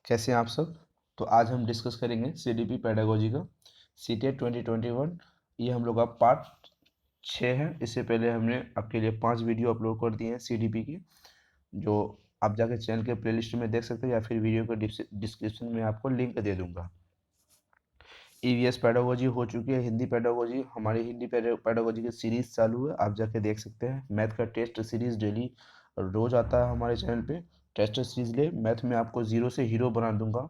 कैसे हैं आप सब। तो आज हम डिस्कस करेंगे सीडीपी पेडागोजी का सीटेट 2021। ये हम लोग का पार्ट 6 है। इससे पहले हमने आपके लिए 5 वीडियो अपलोड कर दिए हैं सीडीपी की, जो आप जाके चैनल के प्लेलिस्ट में देख सकते हैं या फिर वीडियो के डिस्क्रिप्शन में आपको लिंक दे दूंगा। ईवीएस पेडागोजी हो चुकी है, हिंदी पेडागोजी, हमारी हिंदी पेडागोजी की सीरीज चालू है, आप जाके देख सकते हैं। मैथ का टेस्ट सीरीज डेली रोज आता है हमारे चैनल पे। टेस्ट सीरीज ले मैथ में आपको जीरो से हीरो बना दूंगा,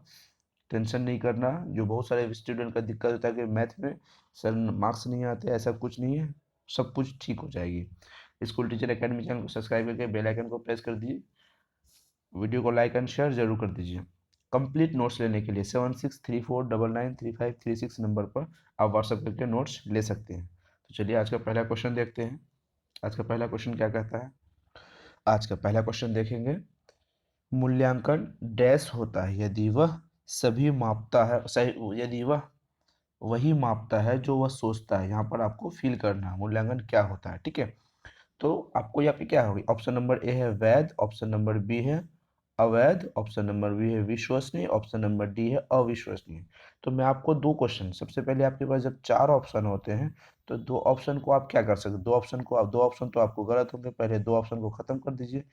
टेंशन नहीं करना। जो बहुत सारे स्टूडेंट का दिक्कत होता है कि मैथ में सर मार्क्स नहीं आते, ऐसा कुछ नहीं है, सब कुछ ठीक हो जाएगी। स्कूल टीचर एकेडमी चैनल को सब्सक्राइब करके बेल आइकन को प्रेस कर दीजिए, वीडियो को लाइक एंड शेयर जरूर कर दीजिए। कंप्लीट नोट्स लेने के लिए 7634993536 नंबर पर आप व्हाट्सएप करके नोट्स ले सकते हैं। तो चलिए आज का पहला क्वेश्चन देखते हैं। आज का पहला क्वेश्चन क्या कहता है। आज का पहला क्वेश्चन देखेंगे, मूल्यांकन डैश होता है यदि वह सभी मापता है, सही यदि वह वही मापता है जो वह सोचता है। यहाँ पर आपको फील करना है मूल्यांकन क्या होता है, ठीक है। तो आपको यहाँ पे क्या होगी, ऑप्शन नंबर ए है वैध, ऑप्शन नंबर बी है अवैध, ऑप्शन नंबर बी है विश्वसनीय, ऑप्शन नंबर डी है अविश्वसनीय। तो मैं आपको दो क्वेश्चन, सबसे पहले आपके पास जब 4 ऑप्शन होते हैं तो दो ऑप्शन को आप क्या कर सकते, दो ऑप्शन तो आपको गलत होंगे, पहले दो ऑप्शन को खत्म कर दीजिए,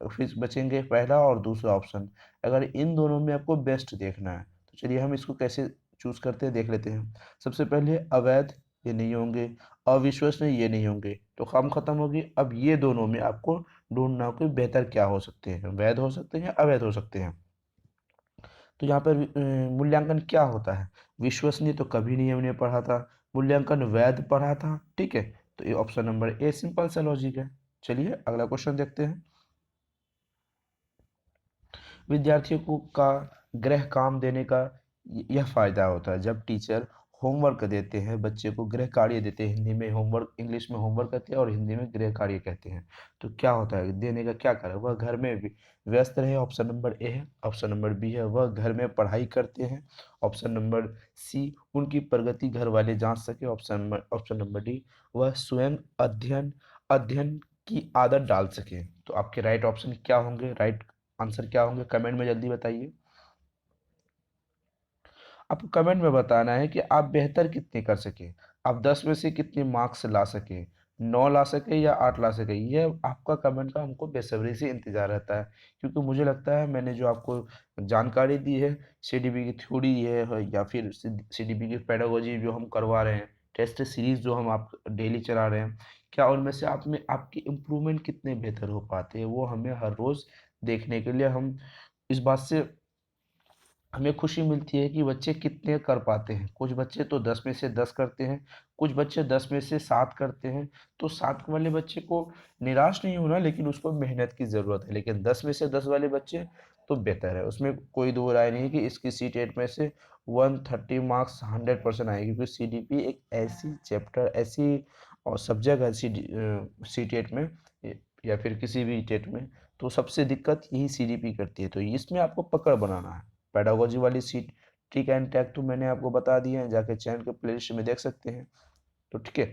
फिर बचेंगे पहला और दूसरा ऑप्शन। अगर इन दोनों में आपको बेस्ट देखना है तो चलिए हम इसको कैसे चूज करते हैं देख लेते हैं। सबसे पहले अवैध, ये नहीं होंगे, अविश्वसनीय, ये नहीं होंगे, तो काम खत्म होगी। अब ये दोनों में आपको ढूंढना हो कि बेहतर क्या हो सकते हैं, वैध हो सकते हैं या अवैध हो सकते हैं। तो यहाँ पर मूल्यांकन क्या होता है, विश्वसनीय तो कभी नहीं हमने पढ़ा था, मूल्यांकन वैध पढ़ा था, ठीक है। तो ये ऑप्शन नंबर ए सिंपल सा लॉजिक है। चलिए अगला क्वेश्चन देखते हैं। विद्यार्थियों को का गृह काम देने का यह फायदा होता है जब टीचर होमवर्क देते हैं, बच्चे को गृह कार्य देते हैं। हिंदी में होमवर्क, इंग्लिश में होमवर्क कहते हैं और हिंदी में गृह कार्य कहते हैं। तो क्या होता है, देने का क्या करे, वह घर में व्यस्त रहे, ऑप्शन नंबर ए है। ऑप्शन नंबर बी है वह घर में पढ़ाई करते हैं, ऑप्शन नंबर सी उनकी प्रगति घर वाले जांच सके, ऑप्शन नंबर डी वह स्वयं अध्ययन अध्ययन की आदत डाल सके। तो आपके राइट ऑप्शन क्या होंगे, राइट आंसर क्या होंगे, कमेंट में जल्दी बताइए। आपको कमेंट में बताना है कि आप बेहतर कितने कर सके, आप 10 में से कितने मार्क्स ला सके, 9 ला सके या 8 ला सके। ये आपका कमेंट का हमको बेसब्री से इंतजार रहता है, क्योंकि मुझे लगता है मैंने जो आपको जानकारी दी है, सीडीपी की थ्योरी है या फिर सीडीपी की पेडागोजी जो हम करवा रहे हैं, टेस्ट सीरीज जो हम आप डेली चला रहे हैं, क्या उनमें से आप में आपकी इम्प्रूवमेंट कितने बेहतर हो पाते हैं, वो हमें हर रोज़ देखने के लिए हम इस बात से हमें खुशी मिलती है कि बच्चे कितने कर पाते हैं। कुछ बच्चे तो 10 में से 10 करते हैं, कुछ बच्चे 10 में से 7 करते हैं। तो 7 वाले बच्चे को निराश नहीं होना, लेकिन उसको मेहनत की ज़रूरत है। लेकिन 10 में से 10 वाले बच्चे तो बेहतर है, उसमें कोई दो राय नहीं है कि इसकी सी टेट में से 130 मार्क्स 100% आएगी, क्योंकि सी डी पी एक ऐसी चैप्टर, ऐसी और सब्जेक्ट है सी टेट में या फिर किसी भी टेट में, तो सबसे दिक्कत यही सी डी पी करती है। तो इसमें आपको पकड़ बनाना है। पेडागोजी वाली सीट ट्रिक एंड टैग तो मैंने आपको बता दिए हैं, जाके चैनल के प्लेलिस्ट में देख सकते हैं। तो ठीक है,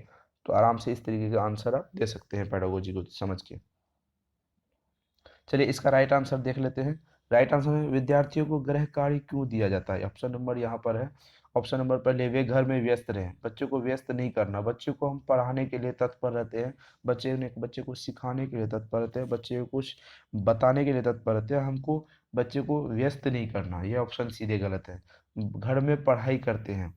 तो आराम से इस तरीके का आंसर आप दे सकते हैं पेडागोजी को समझ के। चलिए इसका राइट आंसर देख लेते हैं। राइट आंसर है विद्यार्थियों को गृह कार्य क्यों दिया जाता है। ऑप्शन नंबर यहाँ पर है, ऑप्शन नंबर पहले वे घर में व्यस्त रहें। बच्चों को व्यस्त नहीं करना, बच्चों को हम पढ़ाने के लिए तत्पर रहते हैं, बच्चे को सिखाने के लिए तत्पर रहते हैं, बच्चे को कुछ बताने के लिए तत्पर रहते हैं। हमको बच्चे को व्यस्त नहीं करना, यह ऑप्शन सीधे गलत है। घर में पढ़ाई करते हैं,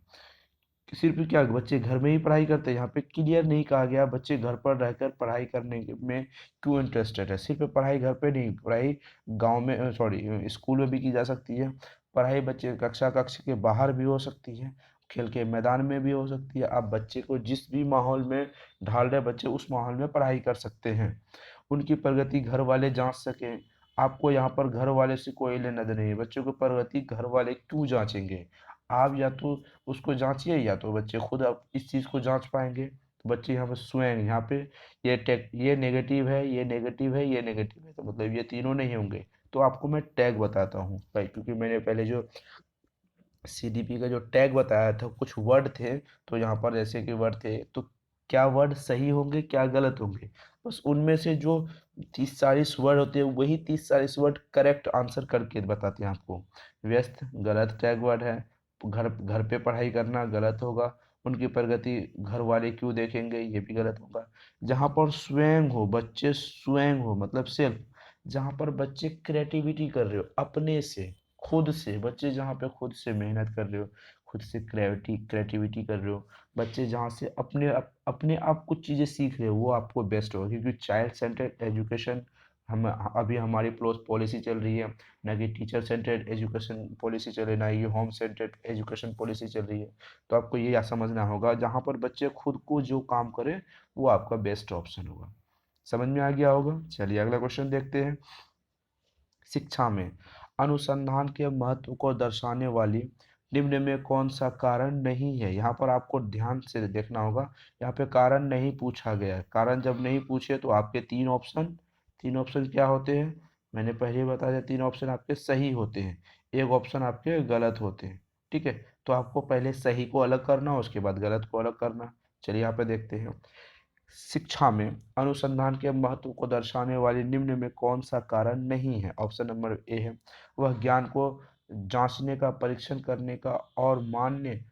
सिर्फ क्या बच्चे घर में ही पढ़ाई करते हैं, यहाँ पे क्लियर नहीं कहा गया बच्चे घर पर रहकर पढ़ाई करने में क्यों इंटरेस्टेड है। सिर्फ पढ़ाई घर पे नहीं, पढ़ाई गांव में, सॉरी स्कूल में भी की जा सकती है। पढ़ाई बच्चे कक्ष के बाहर भी हो सकती है, खेल के मैदान में भी हो सकती है। आप बच्चे को जिस भी माहौल में ढाल रहे, बच्चे उस माहौल में पढ़ाई कर सकते हैं। उनकी प्रगति घर वाले जांच सकें, आपको यहाँ पर घर वाले से कोई लेना देना नहीं है। बच्चों की प्रगति घर वाले क्यों जांचेंगे, आप या तो उसको जांचिए या तो बच्चे खुद आप इस चीज़ को जांच पाएंगे। तो बच्चे यहाँ पर स्वयं, यहाँ पे ये नेगेटिव है, ये नेगेटिव है, ये नेगेटिव है, तो मतलब ये तीनों नहीं होंगे। तो आपको मैं टैग बताता हूँ भाई, क्योंकि मैंने पहले जो सीडीपी का जो टैग बताया था कुछ वर्ड थे, तो यहाँ पर जैसे कि वर्ड थे, तो क्या वर्ड सही होंगे क्या गलत होंगे, बस उनमें से जो 30-40 वर्ड होते हैं, वही 30-40 वर्ड करेक्ट आंसर करके बताते हैं आपको। व्यस्त गलत टैग वर्ड है। घर घर पे पढ़ाई करना गलत होगा। उनकी प्रगति घर वाले क्यों देखेंगे, ये भी गलत होगा। जहाँ पर स्वयं हो, बच्चे स्वयं हो मतलब सेल्फ, जहाँ पर बच्चे क्रिएटिविटी कर रहे हो अपने से, खुद से, बच्चे जहाँ पे खुद से मेहनत कर रहे हो, खुद से क्रिएटिविटी कर रहे हो, बच्चे जहाँ से अपने आप कुछ चीज़ें सीख रहे हो, वो आपको बेस्ट होगा। क्योंकि चाइल्ड सेंटर्ड एजुकेशन हम अभी हमारी पॉलिसी चल रही है, ना कि टीचर सेंटर्ड एजुकेशन पॉलिसी चल रही है, ना ये होम सेंटर्ड एजुकेशन पॉलिसी चल रही है। तो आपको ये समझना होगा, जहाँ पर बच्चे खुद को जो काम करें वो आपका बेस्ट ऑप्शन होगा। समझ में आ गया होगा। चलिए अगला क्वेश्चन देखते हैं। शिक्षा में अनुसंधान के महत्व को दर्शाने वाली निम्न में कौन सा कारण नहीं है। यहाँ पर आपको ध्यान से देखना होगा। यहाँ पे कारण नहीं पूछा गया है। कारण जब नहीं पूछे तो आपके तीन ऑप्शन क्या होते हैं, मैंने पहले ही बता दिया। तीन ऑप्शन आपके सही होते हैं, एक ऑप्शन आपके गलत होते हैं। ठीक है, तो आपको पहले सही को अलग करना, उसके बाद गलत को अलग करना। चलिए यहाँ पे देखते हैं। शिक्षा में अनुसंधान के महत्व को दर्शाने वाले निम्न में कौन सा कारण नहीं है। ऑप्शन नंबर ए है, वह ज्ञान को जांचने का, परीक्षण करने का और मान्य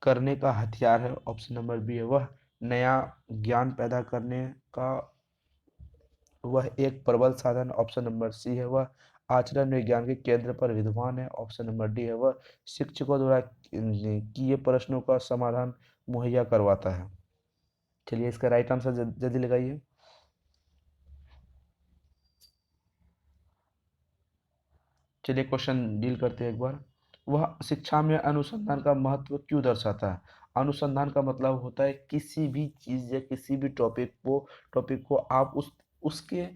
करने का हथियार है। ऑप्शन नंबर बी है, वह नया ज्ञान पैदा करने का वह एक प्रबल साधन। ऑप्शन नंबर सी है, वह आचरण विज्ञान के केंद्र पर विद्वान है। ऑप्शन नंबर डी है, वह शिक्षकों द्वारा किए प्रश्नों का समाधान मुहैया करवाता है। चलिए इसका राइट आंसर जल्दी लगाइए। चलिए क्वेश्चन डील करते हैं एक बार। वह शिक्षा में अनुसंधान का महत्व क्यों दर्शाता है। अनुसंधान का मतलब होता है किसी भी चीज या किसी भी टॉपिक को आप उसके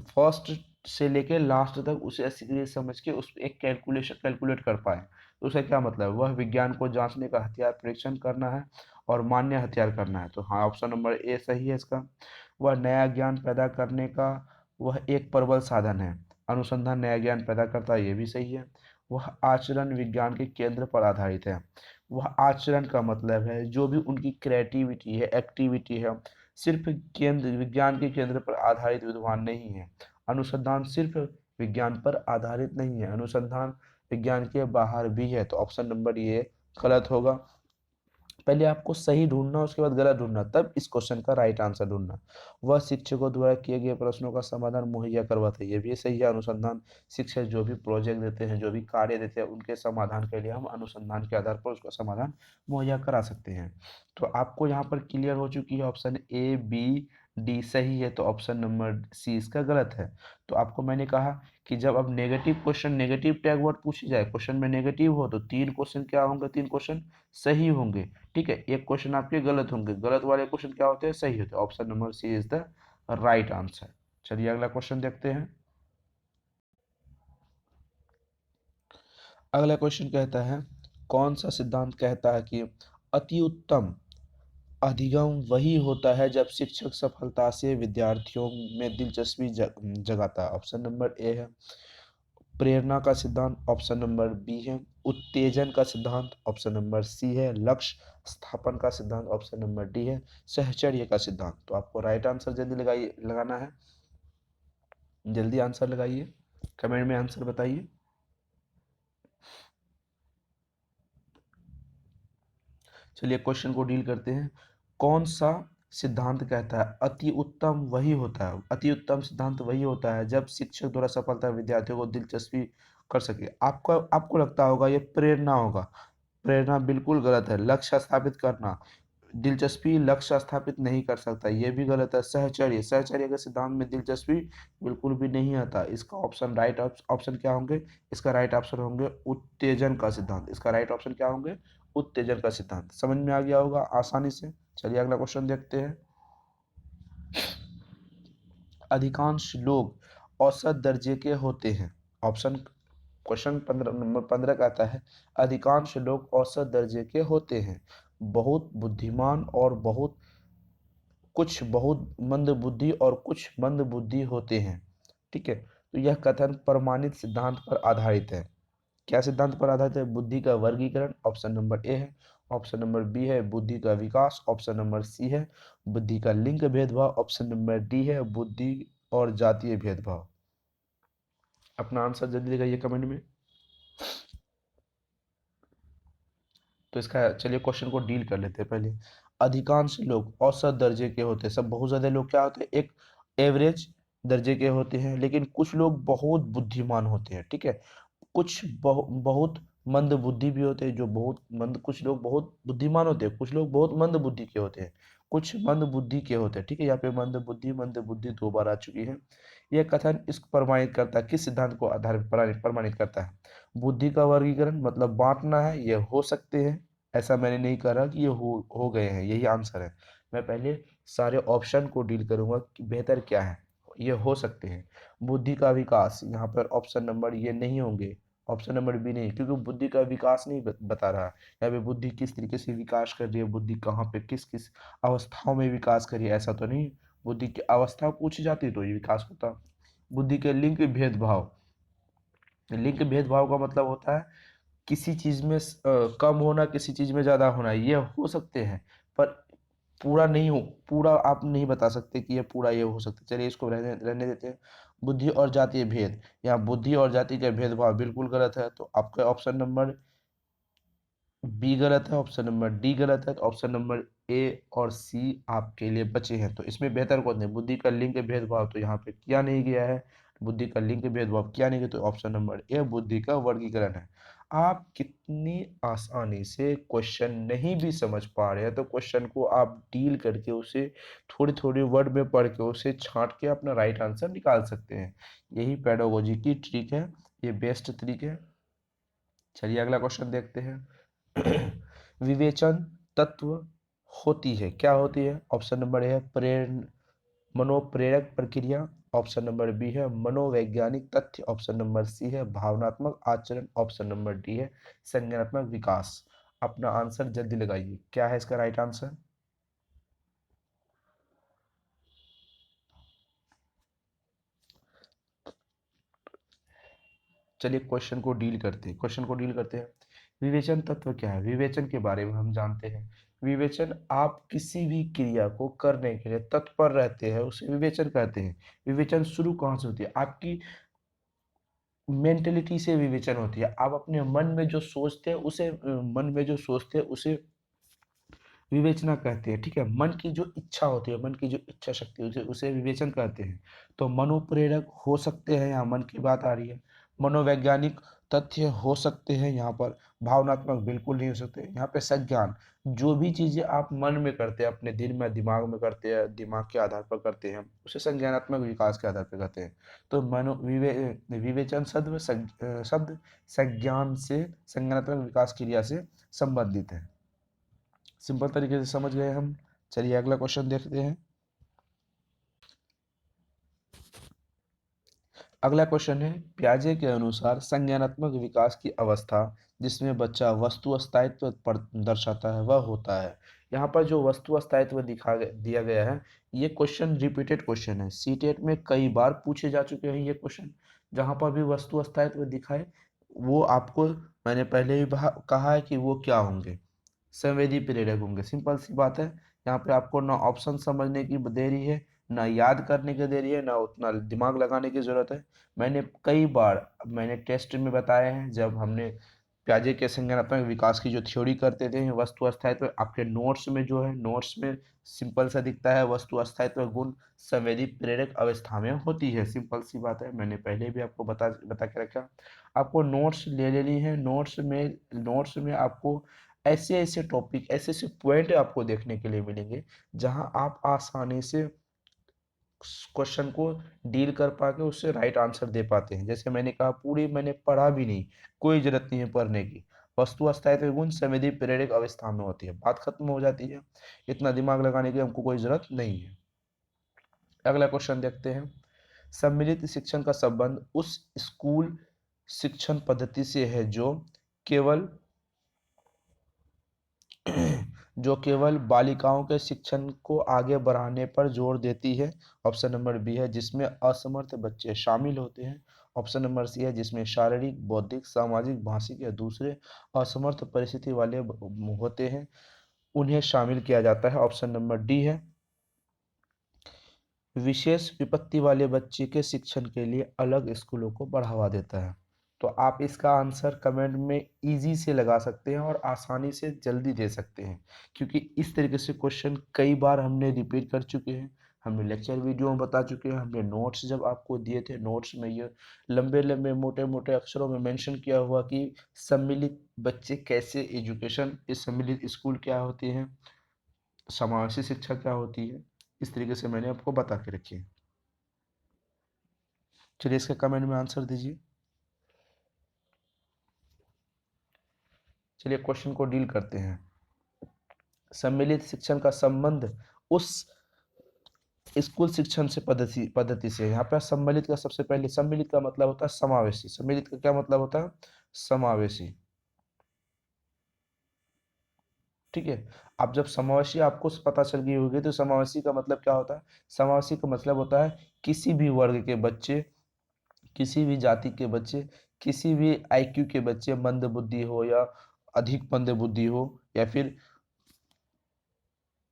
फर्स्ट से लेके लास्ट तक उसे अच्छी तरीके से समझ के उस एक कैलकुलेट कर पाए। तो उसका क्या मतलब है, वह विज्ञान को जांचने का हथियार, परीक्षण करना है और मान्य हथियार करना है। तो हाँ, ऑप्शन नंबर ए सही है इसका। वह नया ज्ञान पैदा करने का वह एक प्रबल साधन है। अनुसंधान नया ज्ञान पैदा करता है, ये भी सही है। वह आचरण विज्ञान के केंद्र पर आधारित है। वह आचरण का मतलब है जो भी उनकी क्रिएटिविटी है, एक्टिविटी है, सिर्फ केंद्र विज्ञान के केंद्र पर आधारित विद्वान नहीं है। अनुसंधान सिर्फ विज्ञान पर आधारित नहीं है, अनुसंधान विज्ञान के बाहर भी है। तो ऑप्शन नंबर ये गलत होगा। पहले आपको सही ढूंढना, उसके बाद गलत ढूंढना, तब इस क्वेश्चन का राइट आंसर ढूंढना। वह शिक्षकों द्वारा किए गए प्रश्नों का समाधान मुहैया करवाते हैं, ये भी सही है। अनुसंधान शिक्षक जो भी प्रोजेक्ट देते हैं, जो भी कार्य देते हैं, उनके समाधान के लिए हम अनुसंधान के आधार पर उसका समाधान मुहैया करा सकते हैं। तो आपको यहाँ पर क्लियर हो चुकी है, ऑप्शन ए बी डी सही है, तो ऑप्शन नंबर सी इसका गलत है। तो आपको मैंने कहा कि जब अब negative question, negative tag word पूछी जाए, क्वेश्चन में नेगेटिव हो, तो तीन क्वेश्चन क्या होंगे, तीन क्वेश्चन सही होंगे। ठीक है, एक क्वेश्चन आपके गलत होंगे, गलत वाले क्वेश्चन क्या होते हैं, सही होते हैं। Option number C is the right answer. चलिए अगला क्वेश्चन देखते हैं। अगला क्वेश्चन कहता है, कौन सा सिद्धांत कहता है कि अति उत्तम अधिगम वही होता है जब शिक्षक सफलता से विद्यार्थियों में दिलचस्पी जगाता है। ऑप्शन नंबर ए है प्रेरणा का सिद्धांत। ऑप्शन नंबर बी है उत्तेजन का सिद्धांत। ऑप्शन नंबर सी है लक्ष्य स्थापन का सिद्धांत। ऑप्शन नंबर डी है सहचर्य का सिद्धांत। तो आपको राइट आंसर जल्दी लगाना है, जल्दी आंसर लगाइए, कमेंट में आंसर बताइए। चलिए क्वेश्चन को डील करते हैं। कौन सा सिद्धांत कहता है अति उत्तम वही होता है, अति उत्तम सिद्धांत वही होता है जब शिक्षक द्वारा सफलता विद्यार्थियों को दिलचस्पी कर सके। आपको लगता होगा ये प्रेरणा होगा, प्रेरणा बिल्कुल गलत है। लक्ष्य स्थापित करना, दिलचस्पी लक्ष्य स्थापित नहीं कर सकता, ये भी गलत है। सहचर्य, सहचर्य के सिद्धांत में दिलचस्पी बिल्कुल भी नहीं आता। इसका ऑप्शन राइट ऑप्शन क्या होंगे, इसका राइट ऑप्शन होंगे उत्तेजन का सिद्धांत। इसका राइट ऑप्शन क्या होंगे, उत्तेजन का सिद्धांत। समझ में आ गया होगा आसानी से। चलिए अगला क्वेश्चन देखते हैं। अधिकांश लोग औसत दर्जे के होते हैं। ऑप्शन क्वेश्चन 15 नंबर 15 कहता है अधिकांश लोग औसत दर्जे के होते हैं, बहुत बुद्धिमान और बहुत मंद बुद्धि और कुछ मंद बुद्धि होते हैं। ठीक है, तो यह कथन प्रमाणित सिद्धांत पर आधारित है। क्या सिद्धांत पर आधारित है, बुद्धि का वर्गीकरण। ऑप्शन नंबर ए है ऑप्शन नंबर बी है बुद्धि का विकास, ऑप्शन नंबर सी है बुद्धि का लिंग भेदभाव, ऑप्शन नंबर डी है बुद्धि और जातीय भेदभाव। अपना आंसर जल्दी लगाइए कमेंट में। तो इसका चलिए क्वेश्चन को डील कर लेते हैं पहले। अधिकांश लोग औसत दर्जे के होते हैं, सब बहुत ज्यादा लोग क्या होते हैं, एक एवरेज दर्जे के होते हैं, लेकिन कुछ लोग बहुत बुद्धिमान होते हैं, ठीक है। कुछ बहुत मंद बुद्धि भी होते हैं, जो बहुत मंद, कुछ लोग बहुत बुद्धिमान होते हैं, कुछ लोग बहुत मंद बुद्धि के होते हैं, कुछ मंद बुद्धि के होते हैं, ठीक है। यहाँ पे मंद बुद्धि दो बार आ चुकी है। यह कथन इस प्रमाणित करता है, किस सिद्धांत को आधार प्रमाणित करता है। बुद्धि का वर्गीकरण मतलब बांटना है, ये हो सकते हैं, ऐसा मैंने नहीं कहा कि ये हो गए हैं, यही आंसर है। मैं पहले सारे ऑप्शन को डील करूंगा कि बेहतर क्या है। ये हो सकते हैं। बुद्धि का विकास, यहाँ पर ऑप्शन नंबर ये नहीं होंगे, ऑप्शन नंबर बी नहीं, क्योंकि बुद्धि का विकास नहीं बता रहा है। यहाँ पे बुद्धि किस तरीके से विकास कर रही है, बुद्धि कहाँ पे किस किस अवस्थाओं में विकास कर रही है, ऐसा तो नहीं। बुद्धि की अवस्था पूछी जाती तो ये विकास होता। बुद्धि के लिंग भेदभाव, लिंग भेदभाव का मतलब होता है किसी चीज में कम होना, किसी चीज में ज्यादा होना, ये हो सकते हैं, पर पूरा नहीं हो, पूरा आप नहीं बता सकते कि ये पूरा ये हो सकता है। चलिए इसको रहने रहने देते हैं। बुद्धि और जातीय भेद, यहाँ बुद्धि और जाति का भेदभाव बिल्कुल गलत है, तो आपका ऑप्शन नंबर बी गलत है, ऑप्शन नंबर डी गलत है, तो ऑप्शन नंबर ए और सी आपके लिए बचे हैं। तो इसमें बेहतर कौन है, बुद्धि का लिंग भेदभाव तो यहाँ पे किया नहीं गया है, बुद्धि का लिंग भेदभाव किया नहीं गया, तो ऑप्शन नंबर ए बुद्धि का वर्गीकरण है। आप कितनी आसानी से क्वेश्चन नहीं भी समझ पा रहे हैं, तो क्वेश्चन को आप डील करके उसे थोड़ी थोड़ी वर्ड में पढ़ के उसे छांट के अपना राइट आंसर निकाल सकते हैं। यही पेडागोजी की ट्रिक है, ये बेस्ट ट्रिक है। चलिए अगला क्वेश्चन देखते हैं। विवेचन तत्व होती है, क्या होती है। ऑप्शन नंबर ए है प्रेरण मनोप्रेरक प्रक्रिया, ऑप्शन नंबर बी है मनोवैज्ञानिक तथ्य, ऑप्शन नंबर सी है भावनात्मक आचरण, ऑप्शन नंबर डी है संज्ञानात्मक विकास। अपना आंसर जल्दी लगाइए, क्या है इसका राइट आंसर। चलिए क्वेश्चन को डील करते हैं। विवेचन तत्व क्या है, विवेचन के बारे में हम जानते हैं। विवेचन, आप किसी भी क्रिया को करने के लिए तत्पर रहते हैं, उसे विवेचन कहते हैं। विवेचन शुरू कहाँ से होती है, आपकी मेंटेलिटी से विवेचन होती है। आप अपने मन में जो सोचते हैं उसे मन में जो सोचते हैं उसे विवेचना कहते हैं, ठीक है। मन की जो इच्छा होती है, मन की जो इच्छा शक्ति उसे उसे विवेचन कहते हैं। तो मनोप्रेरक हो सकते हैं, यहाँ मन की बात आ रही है। मनोवैज्ञानिक तथ्य हो सकते हैं यहाँ पर, भावनात्मक बिल्कुल नहीं हो सकते। यहाँ पे संज्ञान, जो भी चीजें आप मन में करते हैं, अपने दिल में दिमाग में करते हैं, दिमाग के आधार पर करते हैं, उसे संज्ञानात्मक विकास के आधार पर करते हैं। तो विवेचन शब्द संज्ञान से, संज्ञानात्मक विकास क्रिया से संबंधित है। सिंपल तरीके से समझ गए हम। चलिए अगला क्वेश्चन देखते हैं। अगला क्वेश्चन है, पियाजे के अनुसार संज्ञानात्मक विकास की अवस्था जिसमें बच्चा वस्तु स्थायित्व पर दर्शाता है वह होता है। यहाँ पर जो वस्तु स्थायित्व दिया गया है, ये क्वेश्चन रिपीटेड क्वेश्चन है, सीटेट में कई बार पूछे जा चुके हैं ये क्वेश्चन। जहाँ पर भी वस्तु स्थायित्व दिखाए, वो आपको, मैंने पहले भी कहा है कि वो क्या होंगे, संवेदी प्रेरक होंगे। सिंपल सी बात है। यहाँ पे आपको ना ऑप्शन समझने की दे रही है, ना याद करने की दे रही है, ना उतना दिमाग लगाने की जरूरत है। मैंने कई बार, मैंने टेस्ट में बताया है, जब हमने प्याजे के संज्ञानात्मक विकास की जो थ्योरी करते थे, वस्तु अस्थायित्व आपके नोट्स में जो है, नोट्स में सिंपल सा दिखता है, वस्तु अस्थायित्व गुण संवेदी प्रेरक अवस्था में होती है। सिंपल सी बात है, मैंने पहले भी आपको बता के रखा। आपको नोट्स ले लेनी है, नोट्स में आपको ऐसे ऐसे टॉपिक, ऐसे ऐसे पॉइंट आपको देखने के लिए मिलेंगे, जहां आप आसानी से क्वेश्चन को डील कर पाके उससे राइट आंसर दे पाते हैं। जैसे मैंने कहा, पूरी मैंने पढ़ा भी नहीं, कोई जरूरत नहीं है पढ़ने की। वस्तु अस्थायित्व गुण संवेदी प्रेरक अवस्था में होती है, बात खत्म हो जाती है। इतना दिमाग लगाने की हमको कोई जरूरत नहीं है। अगला क्वेश्चन देखते हैं। सम्मिलित शिक्षण का संबंध उस स्कूल शिक्षण पद्धति से है जो केवल बालिकाओं के शिक्षण को आगे बढ़ाने पर जोर देती है। ऑप्शन नंबर बी है जिसमें असमर्थ बच्चे शामिल होते हैं। ऑप्शन नंबर सी है, जिसमें शारीरिक, बौद्धिक, सामाजिक, भाषिक या दूसरे असमर्थ परिस्थिति वाले होते हैं उन्हें शामिल किया जाता है। ऑप्शन नंबर डी है, विशेष विपत्ति वाले बच्चे के शिक्षण के लिए अलग स्कूलों को बढ़ावा देता है। तो आप इसका आंसर कमेंट में इजी से लगा सकते हैं और आसानी से जल्दी दे सकते हैं, क्योंकि इस तरीके से क्वेश्चन कई बार हमने रिपीट कर चुके हैं, हमने लेक्चर वीडियो में बता चुके हैं, हमने नोट्स जब आपको दिए थे, नोट्स में ये लंबे लंबे मोटे मोटे अक्षरों में मेंशन किया हुआ कि सम्मिलित बच्चे कैसे एजुकेशन, इस सम्मिलित स्कूल क्या होती हैं, समावेशी शिक्षा क्या होती है, इस तरीके से मैंने आपको बता के रखी है। चलिए इसके कमेंट में आंसर दीजिए। चलिए क्वेश्चन को डील करते हैं। सम्मिलित शिक्षण का संबंध उस स्कूल शिक्षण से पद्धति से। यहाँ पे सम्मिलित का सबसे पहले, सम्मिलित का मतलब होता है समावेशी। सम्मिलित का क्या मतलब होता है? समावेशी। ठीक है। अब जब समावेशी आपको पता चल गई होगी तो समावेशी का मतलब क्या होता है? समावेशी का मतलब होता है किसी भी वर्ग के बच्चे, किसी भी जाति के बच्चे, किसी भी आईक्यू के बच्चे, मंद बुद्धि हो या अधिक मंद बुद्धि हो, या फिर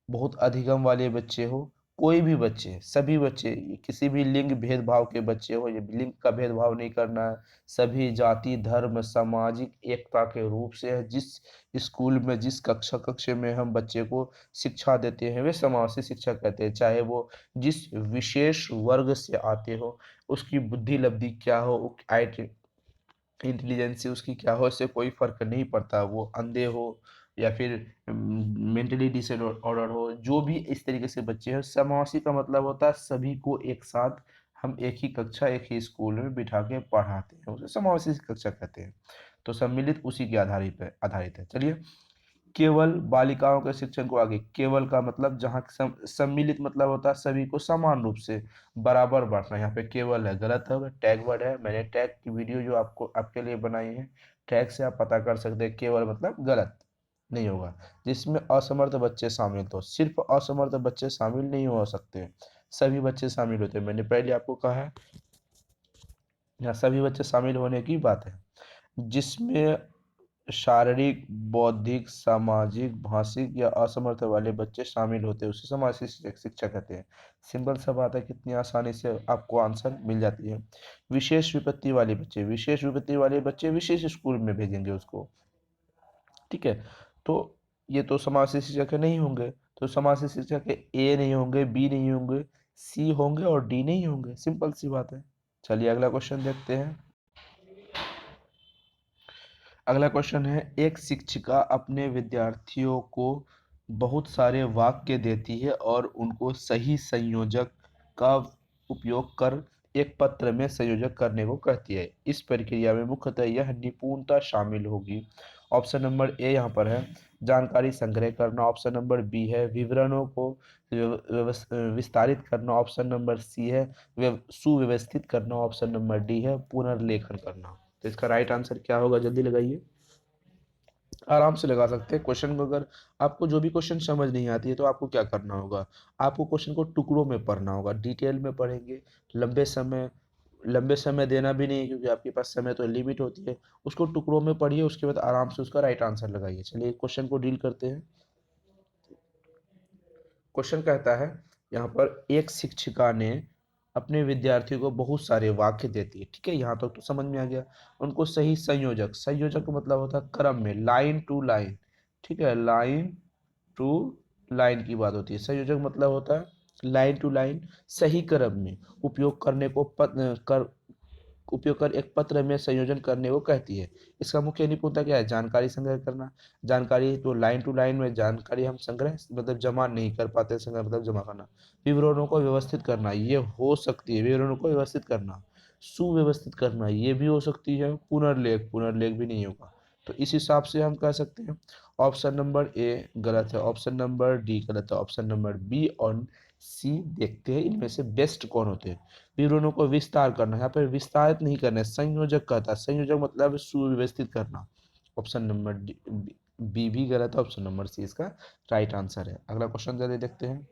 बहुत अधिगम वाले बच्चे हो, कोई भी बच्चे, सभी बच्चे, किसी भी लिंग भेदभाव के बच्चे हो, ये लिंग का भेदभाव नहीं करना है, सभी जाति, धर्म, सामाजिक एकता के रूप से है, जिस स्कूल में, जिस कक्षा में हम बच्चे को शिक्षा देते हैं वे समावेशी शिक्षा कहते हैं। चाहे वो जिस विशेष वर्ग से आते हो, उसकी बुद्धि लब्धि क्या हो, इंटेलिजेंसी उसकी क्या हो, इससे कोई फर्क नहीं पड़ता। वो अंधे हो या फिर मेंटली डिसऑर्डर हो, जो भी इस तरीके से बच्चे हैं, समावेशी का मतलब होता है सभी को एक साथ हम एक ही कक्षा, एक ही स्कूल में बिठा के पढ़ाते हैं, उसे समावेशी कक्षा कहते हैं। तो सम्मिलित उसी के आधारित है। चलिए, केवल बालिकाओं के शिक्षण को आगे। केवल का मतलब जहाँ सम्मिलित मतलब होता है सभी को समान रूप से बराबर बांटना। यहाँ पे केवल है, गलत है, टैग वर्ड है। मैंने टैग की वीडियो जो आपको आपके लिए बनाई है, टैग से आप पता कर सकते हैं। केवल मतलब गलत नहीं होगा। जिसमें असमर्थ बच्चे शामिल, तो सिर्फ असमर्थ बच्चे शामिल नहीं हो सकते, सभी बच्चे शामिल होते हैं। मैंने पहले आपको कहा है, यहाँ सभी बच्चे शामिल होने की बात है। जिसमें शारीरिक, बौद्धिक, सामाजिक, भाषिक या असमर्थ वाले बच्चे शामिल होते हैं उसे समावेशी शिक्षा कहते हैं। सिंपल सा बात है, कितनी आसानी से आपको आंसर मिल जाती है। विशेष विपत्ति वाले बच्चे, विशेष विपत्ति वाले बच्चे विशेष स्कूल में भेजेंगे उसको। ठीक है। तो ये तो समावेशी शिक्षा के नहीं होंगे, तो समावेशी शिक्षा के ए नहीं होंगे, बी नहीं होंगे, सी होंगे और डी नहीं होंगे। सिंपल सी बात है। चलिए अगला क्वेश्चन देखते हैं। अगला क्वेश्चन है, एक शिक्षिका अपने विद्यार्थियों को बहुत सारे वाक्य देती है और उनको सही संयोजक का उपयोग कर एक पत्र में संयोजक करने को कहती है। इस प्रक्रिया में मुख्यतः यह निपुणता शामिल होगी। ऑप्शन नंबर ए यहाँ पर है जानकारी संग्रह करना, ऑप्शन नंबर बी है विवरणों को विस्तारित करना, ऑप्शन नंबर सी है सुव्यवस्थित करना, ऑप्शन नंबर डी है पुनर्लेखन करना। तो इसका राइट आंसर क्या होगा, जल्दी लगाइए। आराम से लगा सकते हैं क्वेश्चन को। अगर आपको जो भी क्वेश्चन समझ नहीं आती है तो आपको क्या करना होगा, आपको क्वेश्चन को टुकड़ों में पढ़ना होगा, डिटेल में पढ़ेंगे। लंबे समय देना भी नहीं है, क्योंकि आपके पास समय तो लिमिट होती है। उसको टुकड़ों में पढ़िए, उसके बाद आराम से उसका राइट आंसर लगाइए। चलिए क्वेश्चन को डील करते हैं। क्वेश्चन कहता है यहाँ पर, एक शिक्षिका ने अपने विद्यार्थियों को बहुत सारे वाक्य देती है। ठीक है, यहाँ तक तो समझ में आ गया। उनको सही संयोजक, संयोजक का मतलब होता है क्रम में, लाइन टू लाइन। ठीक है, लाइन टू लाइन की बात होती है। संयोजक मतलब होता है लाइन टू लाइन, सही क्रम में उपयोग करने को उपयोग कर एक पत्र में संयोजन करने को कहती है। इसका मुख्य निपुणता क्या है? जानकारी संग्रह करना। जानकारी तो लाइन टू लाइन में जानकारी हम संग्रह मतलब जमा नहीं कर पाते, संग्रह मतलब जमा करना। विवरणों को व्यवस्थित करना, ये हो सकती है, विवरणों को व्यवस्थित करना। सुव्यवस्थित करना, ये भी हो सकती है। पुनर्लेख, पुनर्लेख भी नहीं होगा। तो इस हिसाब से हम कह सकते हैं ऑप्शन नंबर ए गलत है, ऑप्शन नंबर डी गलत है, ऑप्शन नंबर बी और सी देखते हैं इनमें से बेस्ट कौन होते हैं। विवरणों को विस्तार करना, यहाँ पर विस्तारित नहीं करना है, संयोजक कहता है। संयोजक मतलब सुव्यवस्थित करना। ऑप्शन नंबर बी भी गलत है, ऑप्शन नंबर सी इसका राइट आंसर है। अगला क्वेश्चन जल्दी देखते हैं।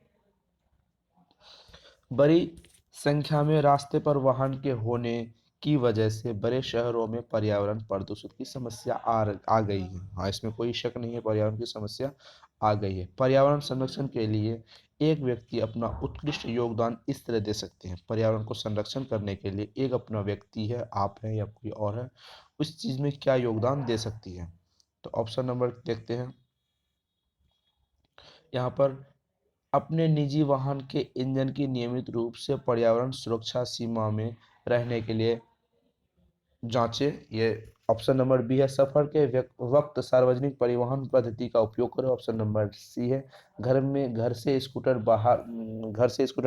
बड़ी संख्या में रास्ते पर वाहन के होने की वजह से बड़े शहरों में पर्यावरण प्रदूषण की समस्या आ गई है। हाँ, इसमें कोई शक नहीं है, पर्यावरण की समस्या आ गई है। पर्यावरण संरक्षण के लिए एक व्यक्ति अपना उत्कृष्ट योगदान इस तरह दे सकते हैं। पर्यावरण को संरक्षण करने के लिए एक अपना व्यक्ति है, आप है या कोई और है, उस चीज में क्या योगदान दे सकती है। तो ऑप्शन नंबर देखते हैं यहाँ पर, अपने निजी वाहन के ईंधन की नियमित रूप से पर्यावरण सुरक्षा सीमा में रहने के लिए जांचें। ये ऑप्शन नंबर बी है। सफर के वक्त सार्वजनिक परिवहन पद्धति का उपयोग करें। ऑप्शन नंबर सी है। घर से स्कूटर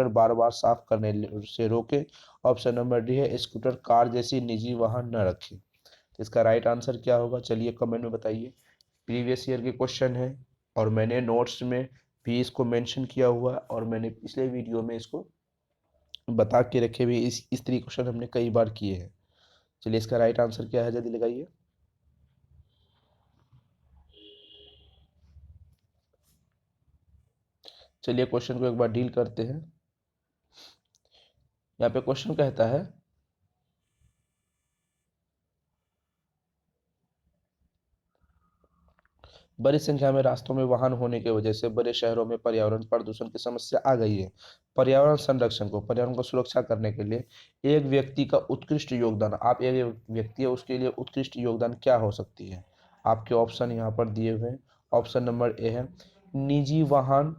बार बार साफ करने से रोके। ऑप्शन नंबर डी है, स्कूटर कार जैसी निजी वाहन न रखें। तो इसका राइट आंसर क्या होगा, चलिए कमेंट में बताइए। प्रीवियस ईयर के क्वेश्चन है और मैंने नोट्स में भी इसको मेंशन किया हुआ है और मैंने पिछले वीडियो में इसको बता के रखे हुए। इस तरीके क्वेश्चन हमने कई बार किए हैं। चलिए इसका राइट आंसर क्या है, जल्दी लगाइए। चलिए क्वेश्चन को एक बार डील करते हैं। यहाँ पे क्वेश्चन कहता है, बड़ी संख्या में रास्तों में वाहन होने की वजह से बड़े शहरों में पर्यावरण प्रदूषण की समस्या आ गई है। पर्यावरण को सुरक्षा करने के लिए एक व्यक्ति का उत्कृष्ट योगदान, आप एक व्यक्ति है, उसके लिए उत्कृष्ट योगदान क्या हो सकती है। आपके ऑप्शन यहाँ पर दिए हुए हैं। ऑप्शन नंबर ए है, निजी वाहन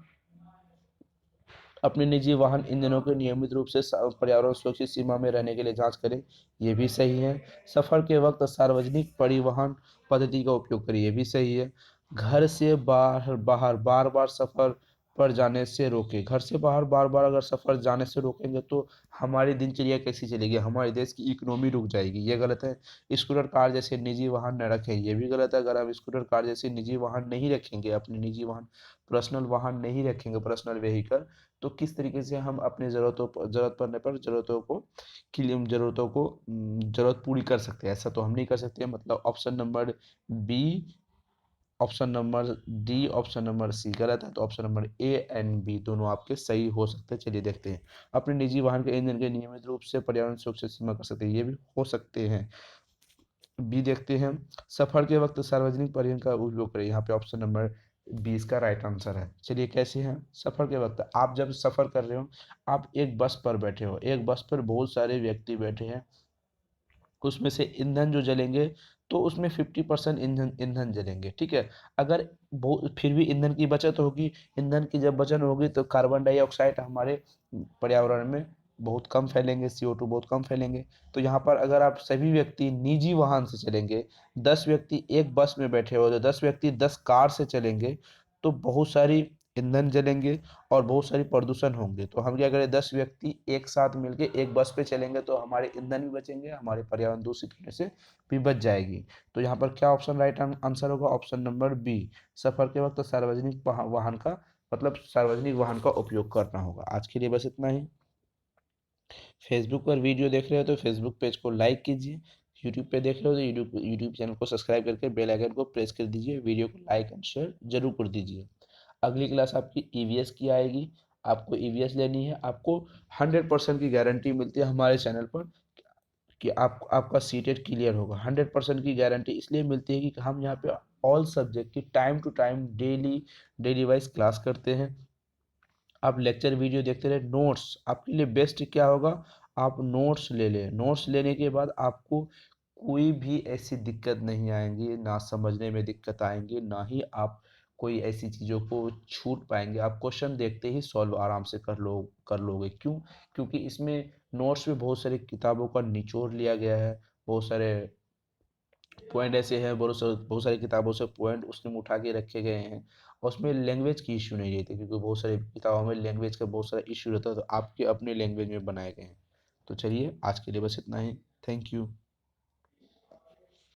अपने निजी वाहन ईंधनों के नियमित रूप से पर्यावरण सुरक्षित सीमा में रहने के लिए जांच करें। ये भी सही है। सफर के वक्त सार्वजनिक परिवहन पद्धति का उपयोग करें। ये भी सही है। घर से बाहर बाहर बार बार सफर पर जाने से रोके। घर से बाहर बार बार अगर सफर जाने से रोकेंगे तो हमारी दिनचर्या कैसी चलेगी, हमारे देश की इकोनॉमी रुक जाएगी, ये गलत है। स्कूटर कार जैसे निजी वाहन न रखें, ये भी गलत है। अगर हम स्कूटर कार जैसे निजी वाहन नहीं रखेंगे, अपने निजी वाहन पर्सनल वाहन नहीं रखेंगे, पर्सनल व्हीकल, तो किस तरीके से हम अपनी ज़रूरत पड़ने पर ज़रूरत पूरी कर सकते हैं। ऐसा तो हम नहीं कर सकते। मतलब option number B, option number D, option number C गलत है। तो option number A and B दोनों आपके सही हो सकते हैं। चलिए देखते हैं, अपने निजी वाहन के ईंधन के नियमित रूप से पर्यावरण सुरक्षा सीमा कर सकते हैं। ये भी हो सकते हैं। बी देखते हैं, सफर के वक्त सार्वजनिक परिवहन का उपयोग करें। यहाँ पे ऑप्शन नंबर 20 का राइट आंसर है। चलिए कैसे हैं, सफर के वक्त आप जब सफर कर रहे हो, आप एक बस पर बैठे हो, एक बस पर बहुत सारे व्यक्ति बैठे हैं, उसमें से ईंधन जो जलेंगे तो उसमें 50% ईंधन ईंधन जलेंगे, ठीक है। अगर फिर भी ईंधन की बचत होगी। ईंधन की जब बचत होगी तो कार्बन डाइऑक्साइड हमारे पर्यावरण में बहुत कम फैलेंगे, CO2 बहुत कम फैलेंगे। तो यहाँ पर अगर आप सभी व्यक्ति निजी वाहन से चलेंगे, 10 व्यक्ति एक बस में बैठे हो तो 10 व्यक्ति 10 कार से चलेंगे, तो बहुत सारी ईंधन जलेंगे और बहुत सारी प्रदूषण होंगे। तो हम क्या करें, 10 व्यक्ति एक साथ मिलके एक बस पे चलेंगे तो हमारे ईंधन भी बचेंगे, हमारे पर्यावरण दूषित होने से भी बच जाएगी। तो यहाँ पर क्या ऑप्शन राइट आंसर होगा, ऑप्शन नंबर बी। सफर के वक्त सार्वजनिक वाहन का सार्वजनिक वाहन का उपयोग करना होगा। आज के लिए बस इतना ही। फेसबुक पर वीडियो देख रहे हो तो फेसबुक पेज को लाइक कीजिए। यूट्यूब पे देख रहे हो तो यूट्यूब चैनल को सब्सक्राइब करके बेल आइकन को प्रेस कर दीजिए। वीडियो को लाइक एंड शेयर जरूर कर दीजिए। अगली क्लास आपकी ईवीएस की आएगी। आपको ईवीएस लेनी है, आपको 100% की गारंटी मिलती है हमारे चैनल पर कि आपका सीटेट क्लियर होगा। 100% की गारंटी इसलिए मिलती है कि हम यहाँ पे ऑल सब्जेक्ट की time to time daily wise class करते हैं। आप लेक्चर वीडियो देखते रहे। नोट्स आपके लिए बेस्ट क्या होगा, आप नोट्स ले लें। नोट्स लेने के बाद आपको कोई भी ऐसी दिक्कत नहीं आएंगी, ना समझने में दिक्कत आएंगी, ना ही आप कोई ऐसी चीज़ों को छूट पाएंगे। आप क्वेश्चन देखते ही सॉल्व आराम से कर लोगे। क्यों? क्योंकि इसमें नोट्स में बहुत सारी किताबों का निचोड़ लिया गया है। बहुत सारे पॉइंट ऐसे हैं, बहुत सारी किताबों से पॉइंट उसमें उठा के रखे गए हैं। और उसमें लैंग्वेज की इश्यू नहीं रहती, क्योंकि बहुत सारी किताबों में लैंग्वेज का बहुत सारा इश्यू रहता है, तो आपके अपने लैंग्वेज में बनाए गए हैं। तो चलिए आज के लिए बस इतना ही। Thank you.